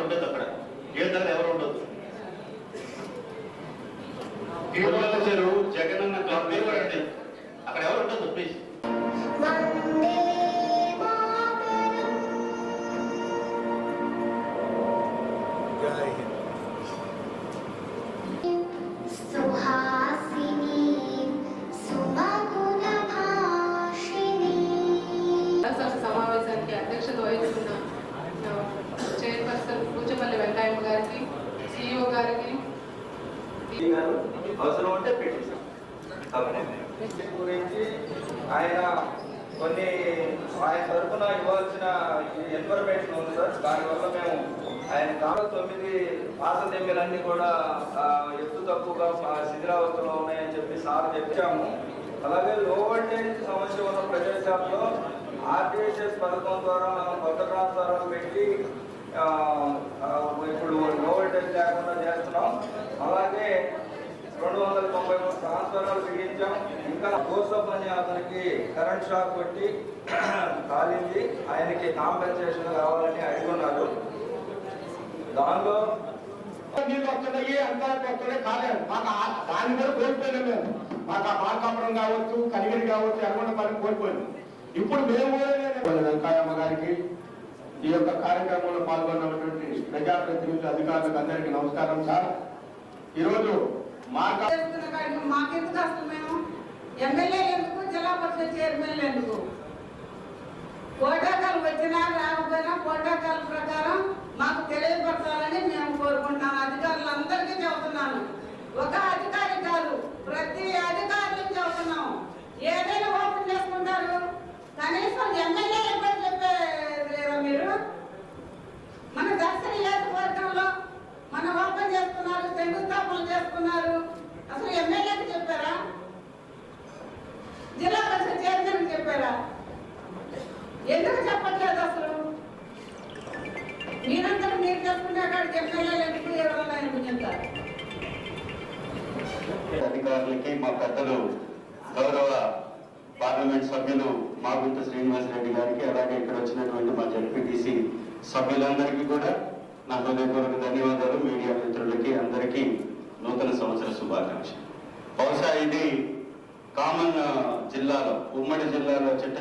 ఉండదు, అక్కడ గేట్ దగ్గర ఎవరు ఉండదు. చెరువు జగనన్న క్లబ్ అక్కడ ఎవరు ఉండదు ప్లీజ్. సమావేశానికి అధ్యక్షత వహిస్తున్న చైర్పర్సన్ పూచపల్లి వెంకయ్య గారికి, సిఇఓ గారికి అవసరం ఉంటే గురించి ఆయన కొన్ని ఆయన తరఫున ఇవ్వాల్సిన ఇన్ఫర్మేషన్ ఉంది సార్. దానివల్ల మేము ఆయన 9 పాత దెబ్బలన్నీ కూడా ఎత్తు తక్కువగా శిథిరావస్థలో ఉన్నాయని చెప్పి సార్ చెప్పాము. అలాగే లో వోల్టేజ్ సమస్య ఉన్న ప్రదేశాల్లో ఆర్టీఎస్ఎస్ పథకం ద్వారా మనం కొత్త ట్రాన్స్ఫార్మర్ పెట్టి ఇప్పుడు లో వోల్టేజ్ లేకుండా చేస్తున్నాం. అలాగే 293 ట్రాన్స్ఫార్మర్లు బిగించాం. ఇంకా కోర్సప్ అని అతనికి కరెంట్ షాక్ కొట్టి కాలింది, ఆయనకి కాంపెన్సేషన్ కావాలని అడుగున్నారు. దానిలో నీళ్ళు వస్తున్నాయి, అంతా వస్తున్నాయి, కాలేదు. మాకు దాన్ని కూడా కోల్పోయినాం మేము. మాకు ఆ మార్కాపురం కావచ్చు, కలిగిరి కావచ్చు, ఎర్రగొండ పని కోల్పోయింది. ఇప్పుడు మేము వెంకయ్యమ్మ గారికి, ఈ యొక్క కార్యక్రమంలో పాల్గొన్నటువంటి ప్రజాప్రతినిధులు, అధికారులకు అందరికీ నమస్కారం సార్. ఈరోజు మాకెందుకు అసలు మేము ఎమ్మెల్యే ఎందుకు, జిల్లా పరిషత్ చైర్మన్ ఎందుకు? ప్రోటోకాల్ వచ్చినా రాకపోయినా ప్రోటోకాల్ ప్రకారం మాకు తెలియపరచాలని మేము కోరుకుంటున్నాను. అధికారులందరికీ చెబుతున్నాను, ఒక అధికారి కాదు, ప్రతి అధికారులకు చెబుతున్నాం. ఏదైనా ఓపెన్ చేసుకుంటారు, కనీసం ఎమ్మెల్యే ఎప్పుడు చెప్పేదా మీరు? మన దర్శన నియోజకవర్గంలో మన ఓపెన్ చేసుకున్నారు, శంకుస్థాపనలు చేసుకున్నారు. అసలు ఎమ్మెల్యేకి చెప్పారా? జిల్లా పరిషత్ చైర్మన్ చెప్పారా? ఎందుకు చెప్పట్లేదు? అసలు మీరంతా మీరు చేసుకునే కాడికి ఎమ్మెల్యేలు ఎందుకు అనిపించారు? అధికారులకి, మా పెద్దలు గౌరవ పార్లమెంట్ సభ్యులు మాగుంట శ్రీనివాసరెడ్డి గారికి, అలాగే ఇక్కడ వచ్చినటువంటి మా జెడ్పీటీసీ సభ్యులందరికీ కూడా నా హృదయపూర్వక ధన్యవాదాలు. మీడియా మిత్రులకి అందరికీ నూతన సంవత్సర శుభాకాంక్షలు. బహుశా ఇది కామన్ జిల్లాలో, ఉమ్మడి జిల్లాలో చిట్ట